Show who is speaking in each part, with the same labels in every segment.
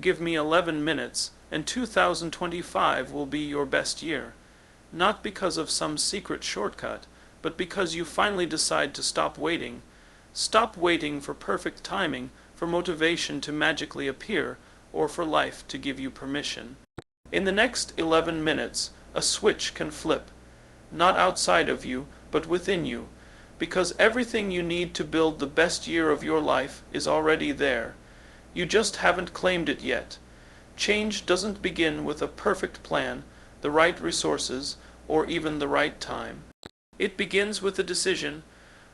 Speaker 1: Give me 11 minutes, and 2025 will be your best year. Not because of some secret shortcut, but because you finally decide to stop waiting. Stop waiting for perfect timing, for motivation to magically appear, or for life to give you permission. In the next 11 minutes, a switch can flip, not outside of you, but within you, because everything you need to build the best year of your life is already there. You just haven't claimed it yet. Change doesn't begin with a perfect plan, the right resources, or even the right time. It begins with a decision,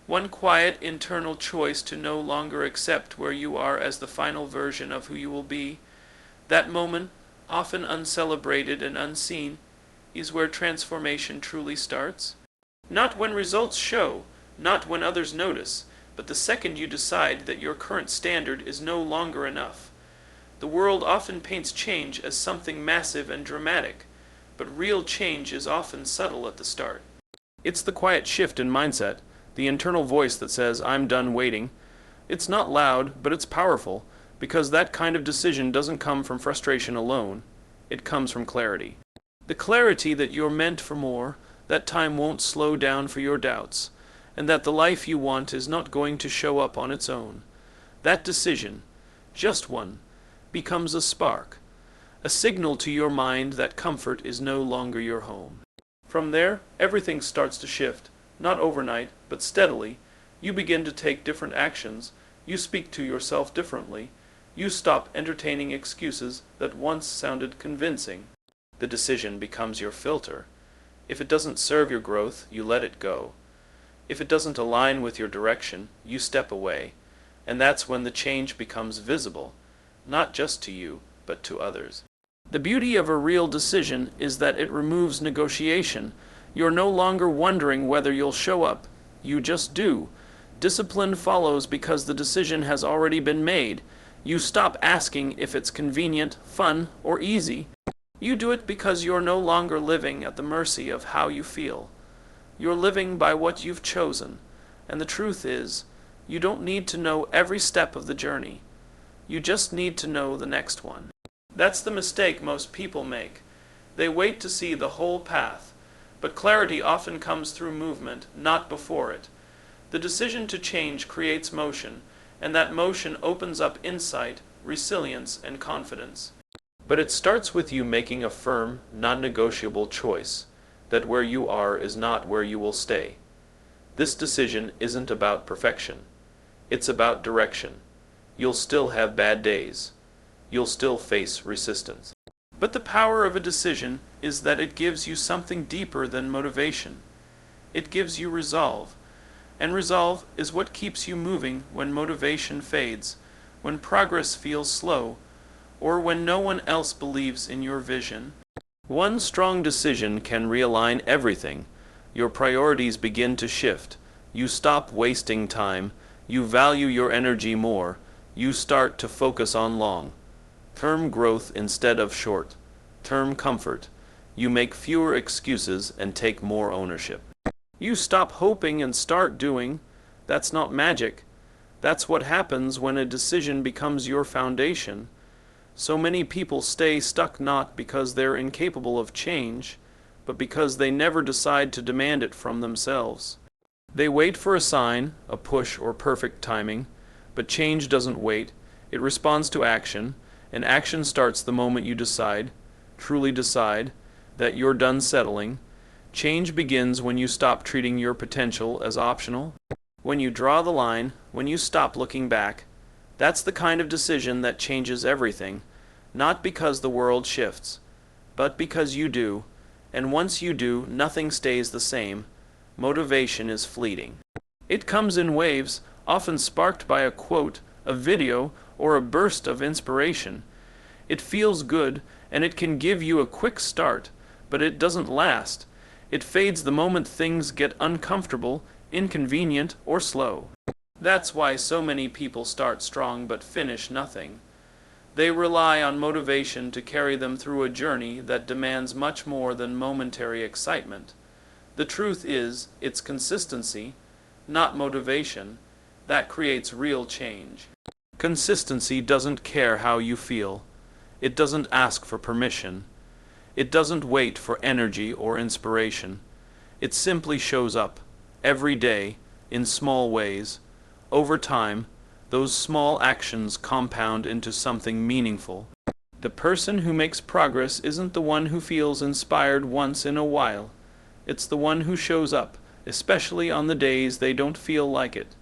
Speaker 1: one quiet internal choice to no longer accept where you are as the final version of who you will be. That moment, often uncelebrated and unseen, is where transformation truly starts. Not when results show, not when others notice, but the second you decide that your current standard is no longer enough. The world often paints change as something massive and dramatic, but real change is often subtle at the start. It's the quiet shift in mindset, the internal voice that says, "I'm done waiting." It's not loud, but it's powerful, because that kind of decision doesn't come from frustration alone. It comes from clarity. The clarity that you're meant for more, that time won't slow down for your doubts, and that the life you want is not going to show up on its own. That decision, just one, becomes a spark, a signal to your mind that comfort is no longer your home. From there, everything starts to shift, not overnight, but steadily. You begin to take different actions. You speak to yourself differently. You stop entertaining excuses that once sounded convincing. The decision becomes your filter. If it doesn't serve your growth, you let it go. If it doesn't align with your direction, you step away. And that's when the change becomes visible, not just to you, but to others. The beauty of a real decision is that it removes negotiation. You're no longer wondering whether you'll show up. You just do. Discipline follows because the decision has already been made. You stop asking if it's convenient, fun, or easy. You do it because you're no longer living at the mercy of how you feel. You're living by what you've chosen. And the truth is, you don't need to know every step of the journey. You just need to know the next one. That's the mistake most people make. They wait to see the whole path, but clarity often comes through movement, not before it. The decision to change creates motion, and that motion opens up insight, resilience, and confidence. But it starts with you making a firm, non-negotiable choice, that where you are is not where you will stay. This decision isn't about perfection. It's about direction. You'll still have bad days. You'll still face resistance. But the power of a decision is that it gives you something deeper than motivation. It gives you resolve. And resolve is what keeps you moving when motivation fades, when progress feels slow, or when no one else believes in your vision. One strong decision can realign everything. Your priorities begin to shift. You stop wasting time. You value your energy more. You start to focus on long-term growth instead of short-term comfort. You make fewer excuses and take more ownership. You stop hoping and start doing. That's not magic. That's what happens when a decision becomes your foundation. So many people stay stuck not because they're incapable of change, but because they never decide to demand it from themselves. They wait for a sign, a push, or perfect timing, but change doesn't wait. It responds to action, and action starts the moment you decide, truly decide, that you're done settling. Change begins when you stop treating your potential as optional. When you draw the line, when you stop looking back. That's the kind of decision that changes everything, not because the world shifts, but because you do. And once you do, nothing stays the same. Motivation is fleeting. It comes in waves, often sparked by a quote, a video, or a burst of inspiration. It feels good, and it can give you a quick start, but it doesn't last. It fades the moment things get uncomfortable, inconvenient, or slow. That's why so many people start strong but finish nothing. They rely on motivation to carry them through a journey that demands much more than momentary excitement. The truth is, it's consistency, not motivation, that creates real change. Consistency doesn't care how you feel. It doesn't ask for permission. It doesn't wait for energy or inspiration. It simply shows up, every day, in small ways. Over time, those small actions compound into something meaningful. The person who makes progress isn't the one who feels inspired once in a while. It's the one who shows up, especially on the days they don't feel like it.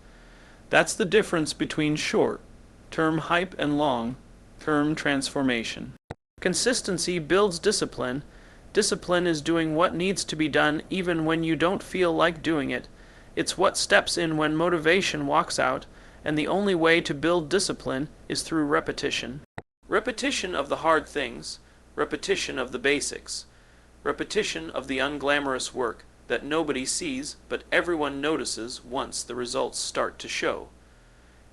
Speaker 1: That's the difference between short-term hype and long-term transformation. Consistency builds discipline. Discipline is doing what needs to be done even when you don't feel like doing it. It's what steps in when motivation walks out, and the only way to build discipline is through repetition. Repetition of the hard things, repetition of the basics, repetition of the unglamorous work that nobody sees but everyone notices once the results start to show.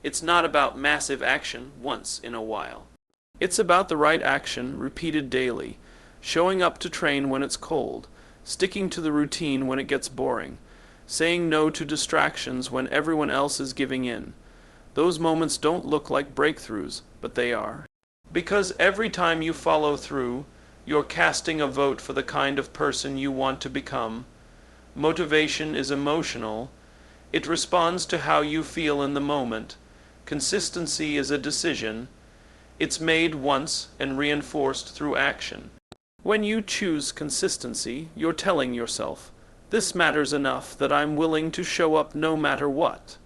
Speaker 1: It's not about massive action once in a while. It's about the right action repeated daily, showing up to train when it's cold, sticking to the routine when it gets boring, saying no to distractions when everyone else is giving in. Those moments don't look like breakthroughs, but they are. Because every time you follow through, you're casting a vote for the kind of person you want to become. Motivation is emotional. It responds to how you feel in the moment. Consistency is a decision. It's made once and reinforced through action. When you choose consistency, you're telling yourself, "This matters enough that I'm willing to show up no matter what."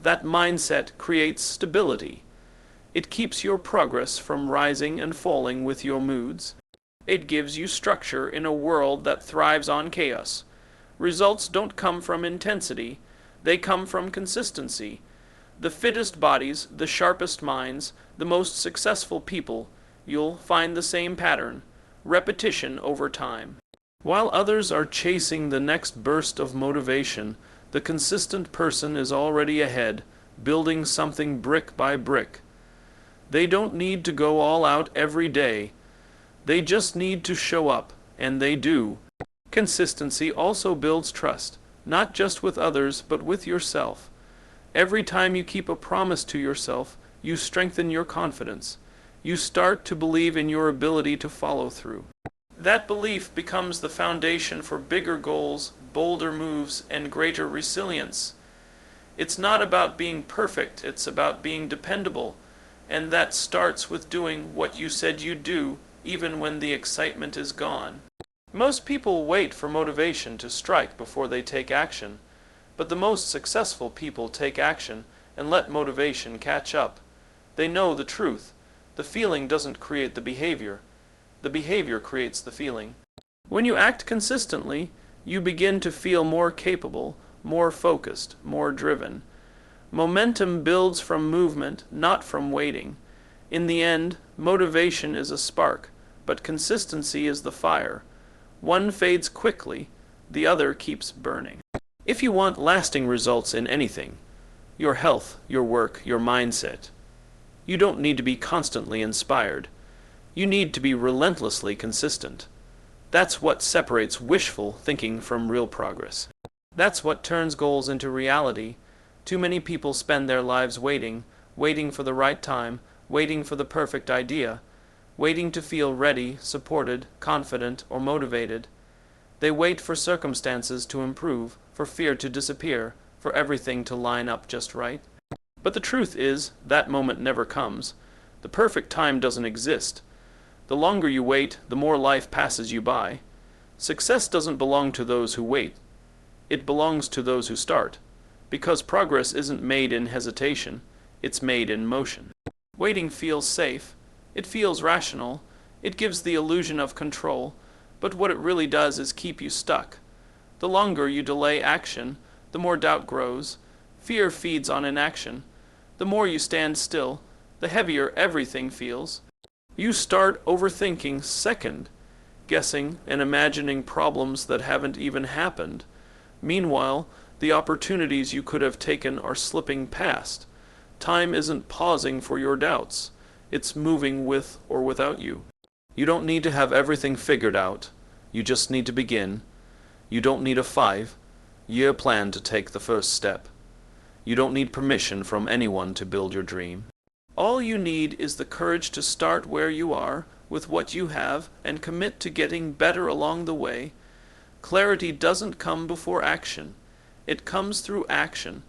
Speaker 1: That mindset creates stability. It keeps your progress from rising and falling with your moods. It gives you structure in a world that thrives on chaos. Results don't come from intensity, they come from consistency. The fittest bodies, the sharpest minds, the most successful people, you'll find the same pattern, repetition over time. While others are chasing the next burst of motivation, the consistent person is already ahead, building something brick by brick. They don't need to go all out every day. They just need to show up, and they do. Consistency also builds trust, not just with others, but with yourself. Every time you keep a promise to yourself, you strengthen your confidence. You start to believe in your ability to follow through. That belief becomes the foundation for bigger goals, bolder moves, and greater resilience. It's not about being perfect, it's about being dependable, and that starts with doing what you said you'd do, even when the excitement is gone. Most people wait for motivation to strike before they take action, but the most successful people take action and let motivation catch up. They know the truth. The feeling doesn't create the behavior creates the feeling. When you act consistently, you begin to feel more capable, more focused, more driven. Momentum builds from movement, not from waiting. In the end, motivation is a spark, but consistency is the fire. One fades quickly, the other keeps burning. If you want lasting results in anything, your health, your work, your mindset, you don't need to be constantly inspired. You need to be relentlessly consistent. That's what separates wishful thinking from real progress. That's what turns goals into reality. Too many people spend their lives waiting for the right time, waiting for the perfect idea, waiting to feel ready, supported, confident, or motivated. They wait for circumstances to improve, for fear to disappear, for everything to line up just right. But the truth is, that moment never comes. The perfect time doesn't exist. The longer you wait, the more life passes you by. Success doesn't belong to those who wait. It belongs to those who start. Because progress isn't made in hesitation, it's made in motion. Waiting feels safe. It feels rational. It gives the illusion of control. But what it really does is keep you stuck. The longer you delay action, the more doubt grows. Fear feeds on inaction. The more you stand still, the heavier everything feels. You start overthinking, second guessing and imagining problems that haven't even happened. Meanwhile, the opportunities you could have taken are slipping past. Time isn't pausing for your doubts. It's moving with or without you. You don't need to have everything figured out. You just need to begin. You don't need a 5-year plan to take the first step. You don't need permission from anyone to build your dream. All you need is the courage to start where you are, with what you have, and commit to getting better along the way. Clarity doesn't come before action. It comes through action.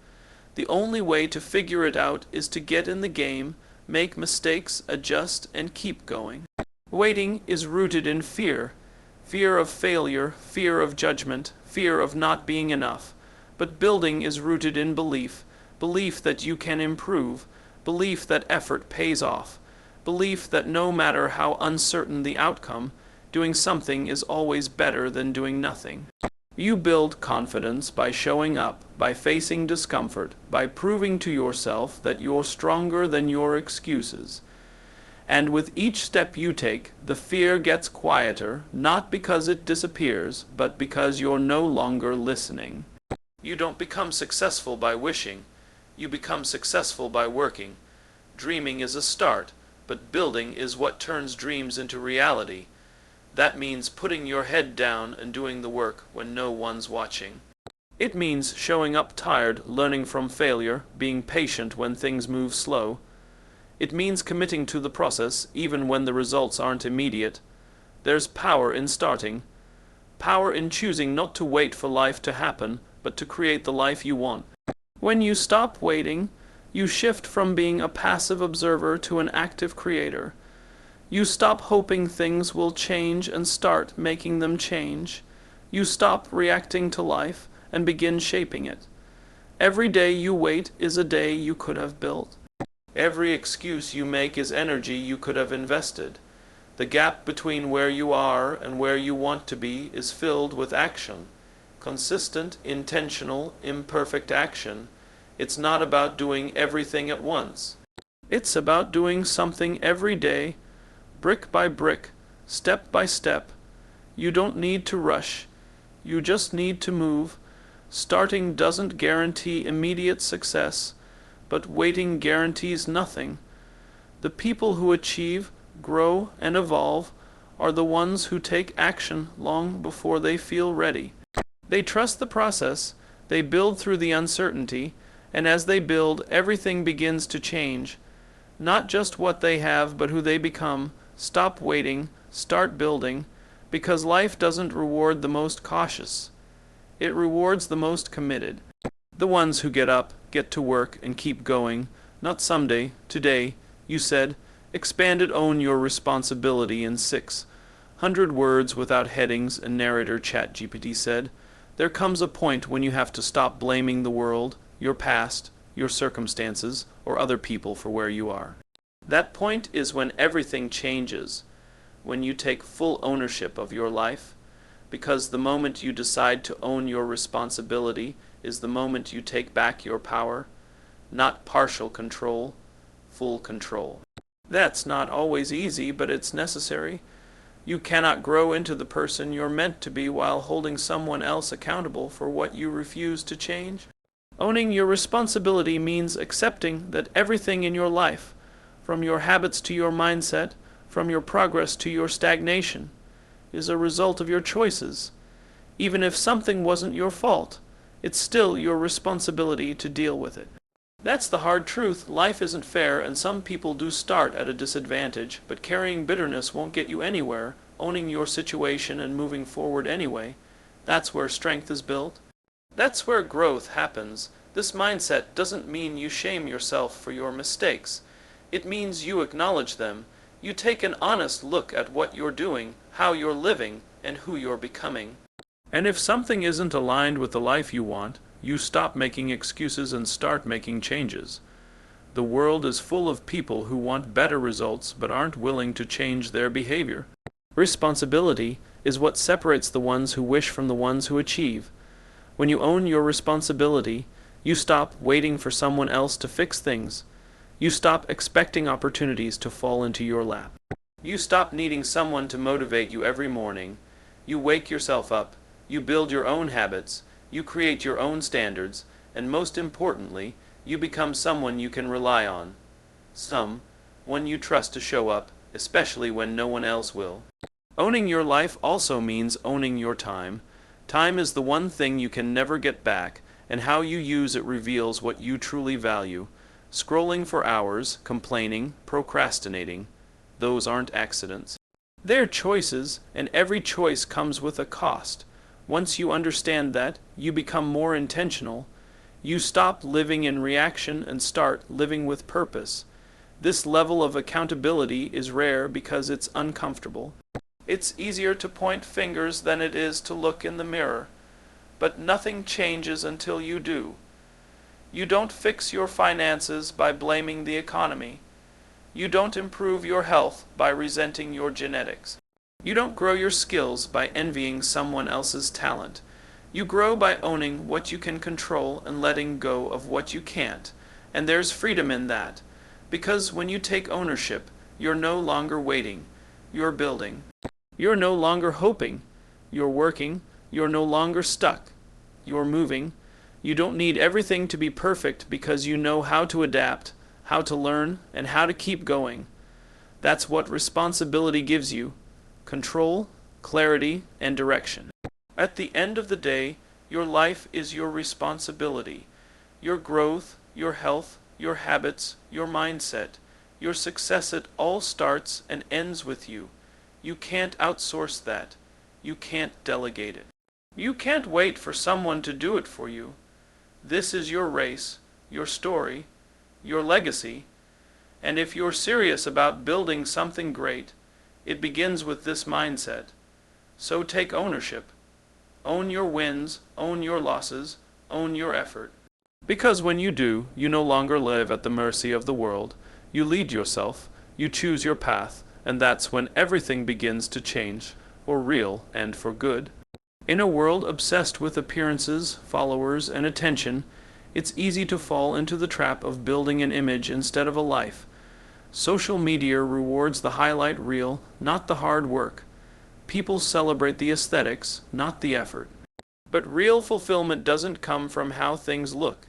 Speaker 1: The only way to figure it out is to get in the game, make mistakes, adjust, and keep going. Waiting is rooted in fear. Fear of failure, fear of judgment, fear of not being enough. But building is rooted in belief. Belief that you can improve. Belief that effort pays off. Belief that no matter how uncertain the outcome, doing something is always better than doing nothing. You build confidence by showing up, by facing discomfort, by proving to yourself that you're stronger than your excuses. And with each step you take, the fear gets quieter, not because it disappears, but because you're no longer listening. You don't become successful by wishing. You become successful by working. Dreaming is a start, but building is what turns dreams into reality. That means putting your head down and doing the work when no one's watching. It means showing up tired, learning from failure, being patient when things move slow. It means committing to the process even when the results aren't immediate. There's power in starting. Power in choosing not to wait for life to happen, but to create the life you want. When you stop waiting, you shift from being a passive observer to an active creator. You stop hoping things will change and start making them change. You stop reacting to life and begin shaping it. Every day you wait is a day you could have built. Every excuse you make is energy you could have invested. The gap between where you are and where you want to be is filled with action. Consistent, intentional, imperfect action. It's not about doing everything at once. It's about doing something every day, brick by brick, step by step. You don't need to rush. You just need to move. Starting doesn't guarantee immediate success, but waiting guarantees nothing. The people who achieve, grow, and evolve are the ones who take action long before they feel ready. They trust the process, they build through the uncertainty, and as they build, everything begins to change. Not just what they have, but who they become. Stop waiting, start building, because life doesn't reward the most cautious. It rewards the most committed. The ones who get up, get to work, and keep going. Not someday, today, you said. Expanded own your responsibility in 600 words without headings, and narrator ChatGPT said. There comes a point when you have to stop blaming the world, your past, your circumstances, or other people for where you are. That point is when everything changes, when you take full ownership of your life, because the moment you decide to own your responsibility is the moment you take back your power, not partial control, full control. That's not always easy, but it's necessary. You cannot grow into the person you're meant to be while holding someone else accountable for what you refuse to change. Owning your responsibility means accepting that everything in your life, from your habits to your mindset, from your progress to your stagnation, is a result of your choices. Even if something wasn't your fault, it's still your responsibility to deal with it. That's the hard truth. Life isn't fair, and some people do start at a disadvantage, but carrying bitterness won't get you anywhere. Owning your situation and moving forward anyway, that's where strength is built. That's where growth happens. This mindset doesn't mean you shame yourself for your mistakes. It means you acknowledge them. You take an honest look at what you're doing, how you're living, and who you're becoming. And if something isn't aligned with the life you want, you stop making excuses and start making changes. The world is full of people who want better results but aren't willing to change their behavior. Responsibility is what separates the ones who wish from the ones who achieve. When you own your responsibility, you stop waiting for someone else to fix things. You stop expecting opportunities to fall into your lap. You stop needing someone to motivate you every morning. You wake yourself up. You build your own habits. You create your own standards. And most importantly, you become someone you can rely on. Someone you trust to show up, especially when no one else will. Owning your life also means owning your time. Time is the one thing you can never get back, and how you use it reveals what you truly value. Scrolling for hours, complaining, procrastinating, those aren't accidents. They're choices, and every choice comes with a cost. Once you understand that, you become more intentional. You stop living in reaction and start living with purpose. This level of accountability is rare because it's uncomfortable. It's easier to point fingers than it is to look in the mirror. But nothing changes until you do. You don't fix your finances by blaming the economy. You don't improve your health by resenting your genetics. You don't grow your skills by envying someone else's talent. You grow by owning what you can control and letting go of what you can't. And there's freedom in that. Because when you take ownership, you're no longer waiting. You're building. You're no longer hoping. You're working. You're no longer stuck. You're moving. You don't need everything to be perfect because you know how to adapt, how to learn, and how to keep going. That's what responsibility gives you: control, clarity, and direction. At the end of the day, your life is your responsibility. Your growth, your health, your habits, your mindset, your success, it all starts and ends with you. You can't outsource that. You can't delegate it. You can't wait for someone to do it for you. This is your race, your story, your legacy, and if you're serious about building something great, it begins with this mindset. So take ownership. Own your wins, own your losses, own your effort. Because when you do, you no longer live at the mercy of the world. You lead yourself, you choose your path, and that's when everything begins to change, for real and for good. In a world obsessed with appearances, followers, and attention, it's easy to fall into the trap of building an image instead of a life. Social media rewards the highlight reel, not the hard work. People celebrate the aesthetics, not the effort. But real fulfillment doesn't come from how things look.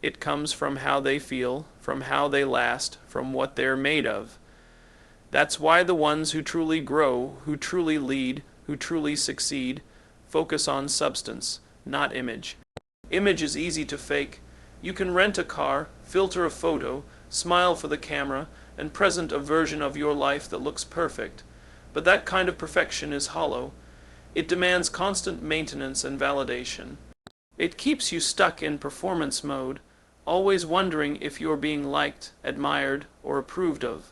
Speaker 1: It comes from how they feel, from how they last, from what they're made of. That's why the ones who truly grow, who truly lead, who truly succeed, focus on substance, not image. Image is easy to fake. You can rent a car, filter a photo, smile for the camera, and present a version of your life that looks perfect. But that kind of perfection is hollow. It demands constant maintenance and validation. It keeps you stuck in performance mode, always wondering if you're being liked, admired, or approved of.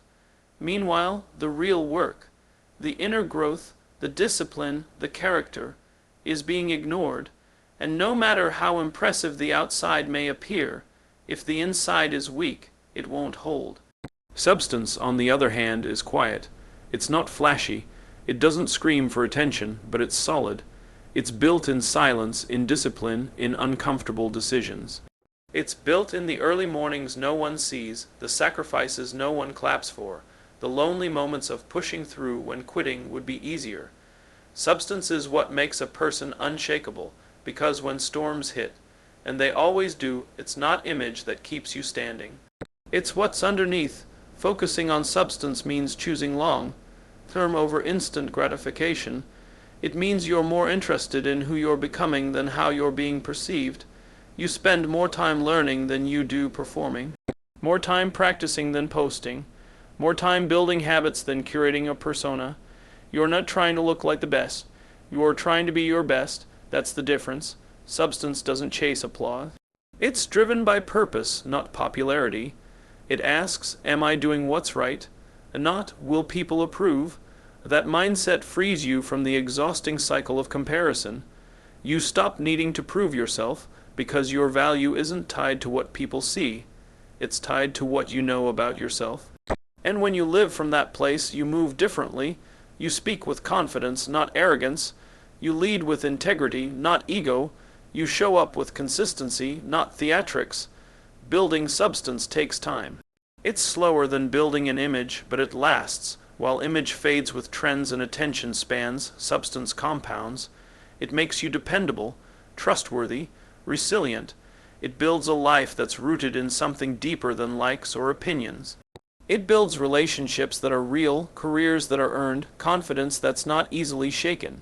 Speaker 1: Meanwhile, the real work, the inner growth, the discipline, the character, is being ignored, and no matter how impressive the outside may appear, if the inside is weak, it won't hold. Substance, on the other hand, is quiet. It's not flashy. It doesn't scream for attention, but it's solid. It's built in silence, in discipline, in uncomfortable decisions. It's built in the early mornings no one sees, the sacrifices no one claps for, the lonely moments of pushing through when quitting would be easier. Substance is what makes a person unshakable, because when storms hit, and they always do, it's not image that keeps you standing. It's what's underneath. Focusing on substance means choosing long-term over instant gratification. It means you're more interested in who you're becoming than how you're being perceived. You spend more time learning than you do performing, more time practicing than posting, more time building habits than curating a persona. You're not trying to look like the best. You're trying to be your best. That's the difference. Substance doesn't chase applause. It's driven by purpose, not popularity. It asks, am I doing what's right? And not, will people approve? That mindset frees you from the exhausting cycle of comparison. You stop needing to prove yourself because your value isn't tied to what people see. It's tied to what you know about yourself. And when you live from that place, you move differently. You speak with confidence, not arrogance. You lead with integrity, not ego. You show up with consistency, not theatrics. Building substance takes time. It's slower than building an image, but it lasts. While image fades with trends and attention spans, substance compounds. It makes you dependable, trustworthy, resilient. It builds a life that's rooted in something deeper than likes or opinions. It builds relationships that are real, careers that are earned, confidence that's not easily shaken.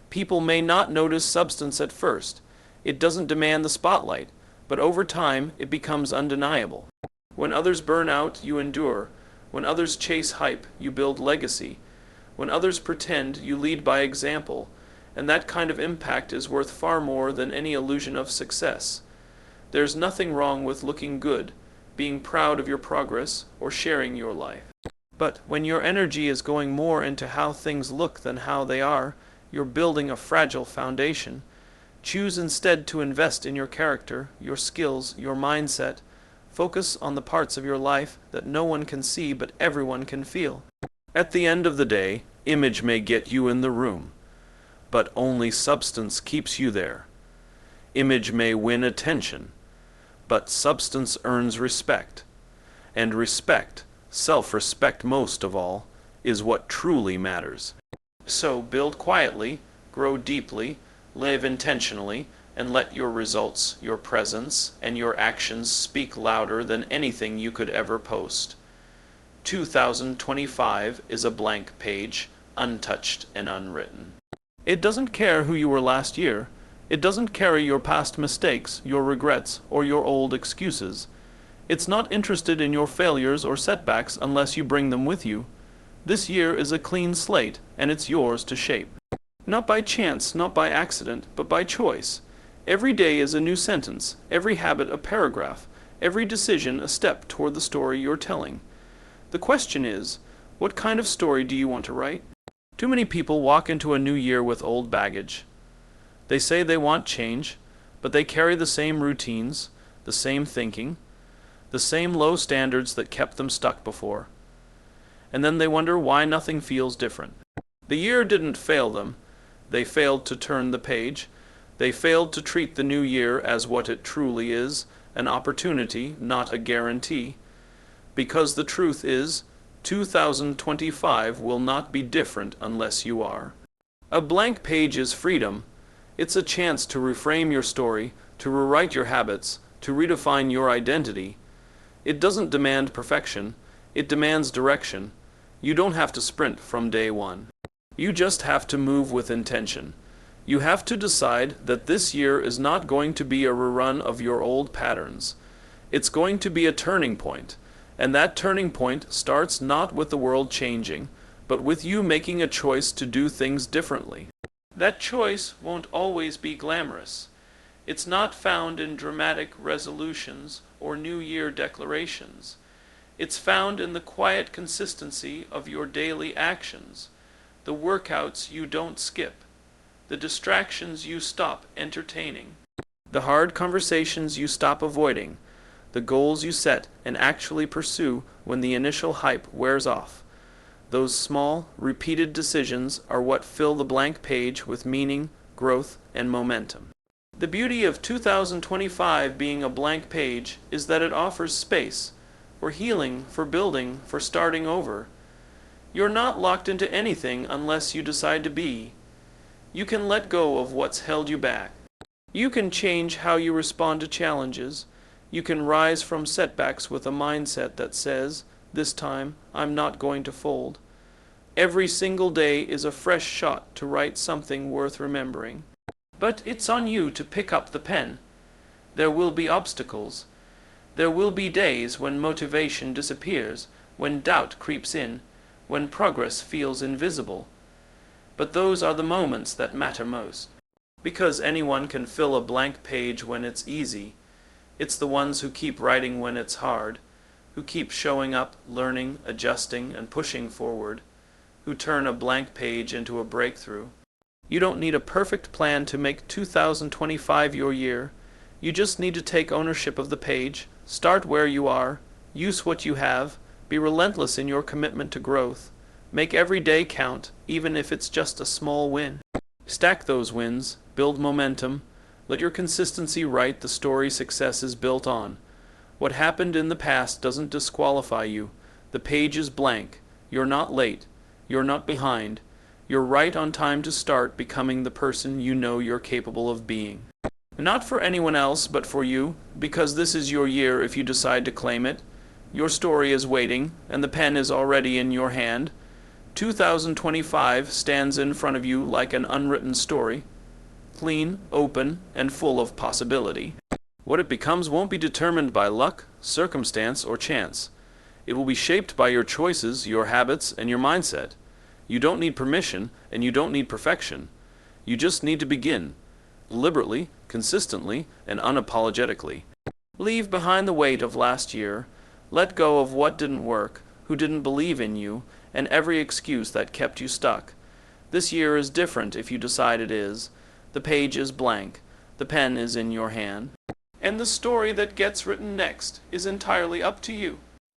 Speaker 1: People may not notice substance at first. It doesn't demand the spotlight, but over time it becomes undeniable. When others burn out, you endure. When others chase hype, you build legacy. When others pretend, you lead by example. And that kind of impact is worth far more than any illusion of success. There's nothing wrong with looking good, being proud of your progress, or sharing your life. But when your energy is going more into how things look than how they are, you're building a fragile foundation. Choose instead to invest in your character, your skills, your mindset. Focus on the parts of your life that no one can see but everyone can feel. At the end of the day, image may get you in the room, but only substance keeps you there. Image may win attention, but substance earns respect. And respect, self-respect most of all, is what truly matters. So build quietly, grow deeply, live intentionally, and let your results, your presence, and your actions speak louder than anything you could ever post. 2025 is a blank page, untouched and unwritten. It doesn't care who you were last year. It doesn't carry your past mistakes, your regrets, or your old excuses. It's not interested in your failures or setbacks unless you bring them with you. This year is a clean slate, and it's yours to shape. Not by chance, not by accident, but by choice. Every day is a new sentence, every habit a paragraph, every decision a step toward the story you're telling. The question is, what kind of story do you want to write? Too many people walk into a new year with old baggage. They say they want change, but they carry the same routines, the same thinking, the same low standards that kept them stuck before. And then they wonder why nothing feels different. The year didn't fail them. They failed to turn the page. They failed to treat the new year as what it truly is, an opportunity, not a guarantee. Because the truth is, 2025 will not be different unless you are. A blank page is freedom. It's a chance to reframe your story, to rewrite your habits, to redefine your identity. It doesn't demand perfection. It demands direction. You don't have to sprint from day one. You just have to move with intention. You have to decide that this year is not going to be a rerun of your old patterns. It's going to be a turning point. And that turning point starts not with the world changing, but with you making a choice to do things differently. That choice won't always be glamorous. It's not found in dramatic resolutions or New Year declarations. It's found in the quiet consistency of your daily actions, the workouts you don't skip, the distractions you stop entertaining, the hard conversations you stop avoiding, the goals you set and actually pursue when the initial hype wears off. Those small, repeated decisions are what fill the blank page with meaning, growth, and momentum. The beauty of 2025 being a blank page is that it offers space for healing, for building, for starting over. You're not locked into anything unless you decide to be. You can let go of what's held you back. You can change how you respond to challenges. You can rise from setbacks with a mindset that says, this time, I'm not going to fold. Every single day is a fresh shot to write something worth remembering. But it's on you to pick up the pen. There will be obstacles. There will be days when motivation disappears, when doubt creeps in, when progress feels invisible. But those are the moments that matter most. Because anyone can fill a blank page when it's easy. It's the ones who keep writing when it's hard, who keep showing up, learning, adjusting, and pushing forward, who turn a blank page into a breakthrough. You don't need a perfect plan to make 2025 your year. You just need to take ownership of the page, start where you are, use what you have, be relentless in your commitment to growth. Make every day count, even if it's just a small win. Stack those wins, build momentum. Let your consistency write the story success is built on. What happened in the past doesn't disqualify you. The page is blank. You're not late. You're not behind. You're right on time to start becoming the person you know you're capable of being. Not for anyone else, but for you, because this is your year if you decide to claim it. Your story is waiting, and the pen is already in your hand. 2025 stands in front of you like an unwritten story, clean, open, and full of possibility. What it becomes won't be determined by luck, circumstance, or chance. It will be shaped by your choices, your habits, and your mindset. You don't need permission, and you don't need perfection. You just need to begin, deliberately, consistently, and unapologetically. Leave behind the weight of last year. Let go of what didn't work, who didn't believe in you, and every excuse that kept you stuck. This year is different if you decide it is. The page is blank. The pen is in your hand. And the story that gets written next is entirely up to you.